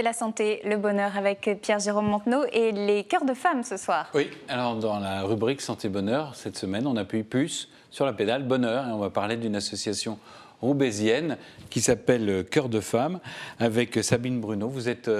C'est la santé, le bonheur avec Pierre-Jérôme Montenot et les cœurs de femmes ce soir. Oui, alors dans la rubrique santé-bonheur, cette semaine, on appuie plus sur la pédale bonheur et on va parler d'une association roubaisienne qui s'appelle Cœur de Femmes avec Sabine Bruno. Vous êtes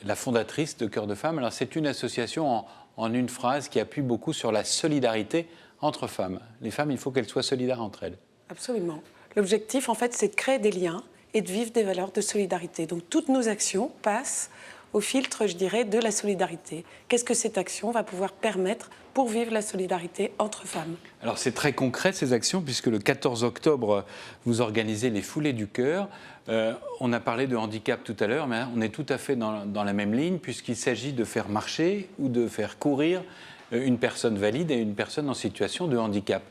la fondatrice de Cœur de Femmes. Alors c'est une association en une phrase qui appuie beaucoup sur la solidarité entre femmes. Les femmes, il faut qu'elles soient solidaires entre elles. Absolument. L'objectif, en fait, c'est de créer des liens et de vivre des valeurs de solidarité. Donc toutes nos actions passent au filtre, je dirais, de la solidarité. Qu'est-ce que cette action va pouvoir permettre pour vivre la solidarité entre femmes? Alors c'est très concret ces actions puisque le 14 octobre, vous organisez les foulées du cœur. On a parlé de handicap tout à l'heure, mais on est tout à fait dans la même ligne puisqu'il s'agit de faire marcher ou de faire courir une personne valide et une personne en situation de handicap.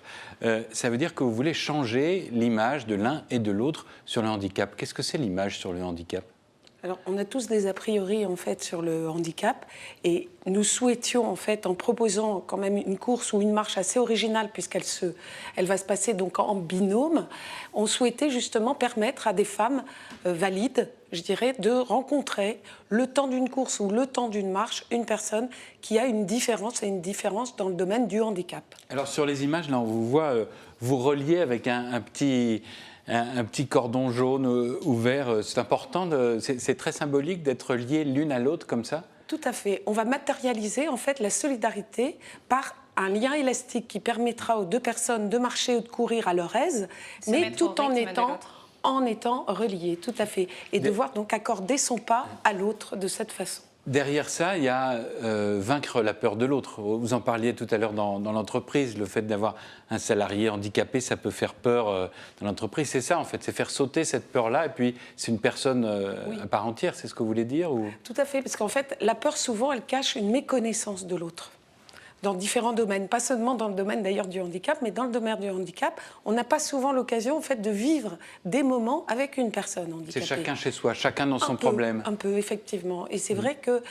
Ça veut dire que vous voulez changer l'image de l'un et de l'autre sur le handicap. Qu'est-ce que c'est l'image sur le handicap ? Alors, on a tous des a priori en fait sur le handicap et nous souhaitions en fait, en proposant quand même une course ou une marche assez originale puisqu'elle va se passer donc en binôme, on souhaitait justement permettre à des femmes valides, je dirais, de rencontrer le temps d'une course ou le temps d'une marche une personne qui a une différence dans le domaine du handicap. Alors sur les images, là, on vous voit vous relier avec un petit cordon jaune ouvert. C'est important, c'est très symbolique d'être liés l'une à l'autre comme ça? Tout à fait. On va matérialiser en fait la solidarité par un lien élastique qui permettra aux deux personnes de marcher ou de courir à leur aise, mais tout en étant reliées, tout à fait. Et devoir donc accorder son pas à l'autre de cette façon. Derrière ça, il y a vaincre la peur de l'autre. Vous en parliez tout à l'heure dans l'entreprise, le fait d'avoir un salarié handicapé, ça peut faire peur dans l'entreprise. C'est ça en fait, c'est faire sauter cette peur-là et puis c'est une personne à part entière, c'est ce que vous voulez dire ou... Tout à fait, parce qu'en fait, la peur souvent, elle cache une méconnaissance de l'autre. Dans différents domaines, pas seulement dans le domaine d'ailleurs du handicap, mais dans le domaine du handicap, on n'a pas souvent l'occasion en fait de vivre des moments avec une personne handicapée. C'est chacun chez soi, chacun dans son problème. Un peu, effectivement. Et c'est vrai que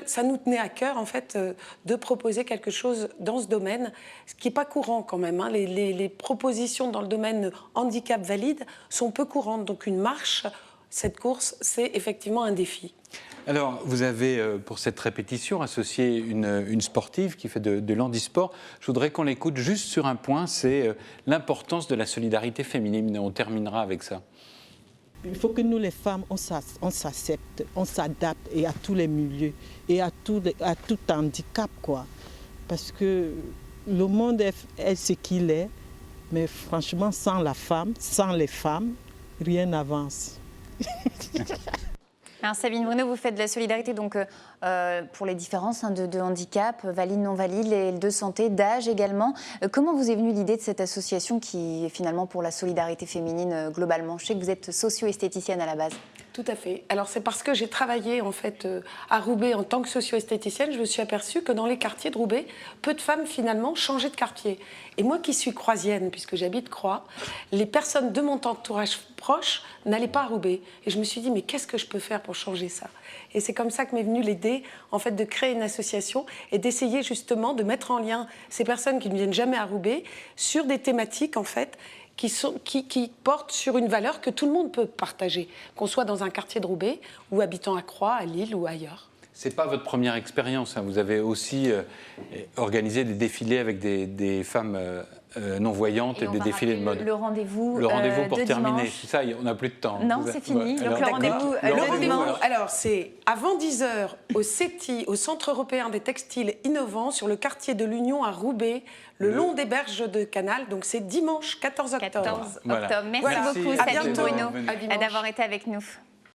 ça nous tenait à cœur en fait de proposer quelque chose dans ce domaine, ce qui n'est pas courant quand même. Hein. Les propositions dans le domaine handicap valide sont peu courantes. Donc une marche, cette course, c'est effectivement un défi. Alors, vous avez, pour cette répétition, associé une sportive qui fait de l'handisport. Je voudrais qu'on l'écoute juste sur un point, c'est l'importance de la solidarité féminine. On terminera avec ça. Il faut que nous, les femmes, on s'accepte, on s'adapte et à tous les milieux et à tout handicap, quoi. Parce que le monde est ce qu'il est, mais franchement, sans la femme, sans les femmes, rien n'avance. Alors Sabine Bruno, vous faites de la solidarité donc, pour les différences de handicap, valide, non valide, de santé, d'âge également. Comment vous est venue l'idée de cette association qui est finalement pour la solidarité féminine globalement? Je sais que vous êtes socio-esthéticienne à la base. Tout à fait. Alors c'est parce que j'ai travaillé en fait à Roubaix en tant que socio-esthéticienne, je me suis aperçue que dans les quartiers de Roubaix, peu de femmes finalement changeaient de quartier. Et moi qui suis croisienne, puisque j'habite Croix, les personnes de mon entourage proche n'allaient pas à Roubaix. Et je me suis dit, mais qu'est-ce que je peux faire pour changer ça? Et c'est comme ça que m'est venue l'idée en fait de créer une association et d'essayer justement de mettre en lien ces personnes qui ne viennent jamais à Roubaix sur des thématiques en fait qui portent sur une valeur que tout le monde peut partager, qu'on soit dans un quartier de Roubaix ou habitant à Croix, à Lille ou ailleurs. Ce n'est pas votre première expérience, hein. Vous avez aussi organisé des défilés avec des femmes non-voyantes et des défilés de mode. Le rendez-vous pour de terminer, dimanche. ça, on n'a plus de temps. Non, c'est fini. Alors, donc le rendez-vous dimanche. Alors, c'est avant 10h au CETI, au Centre européen des textiles innovants, sur le quartier de l'Union à Roubaix, le long des berges de Canal. Donc, c'est dimanche 14 octobre. 14 octobre. Merci beaucoup, Sabine Bruno, d'avoir été avec nous.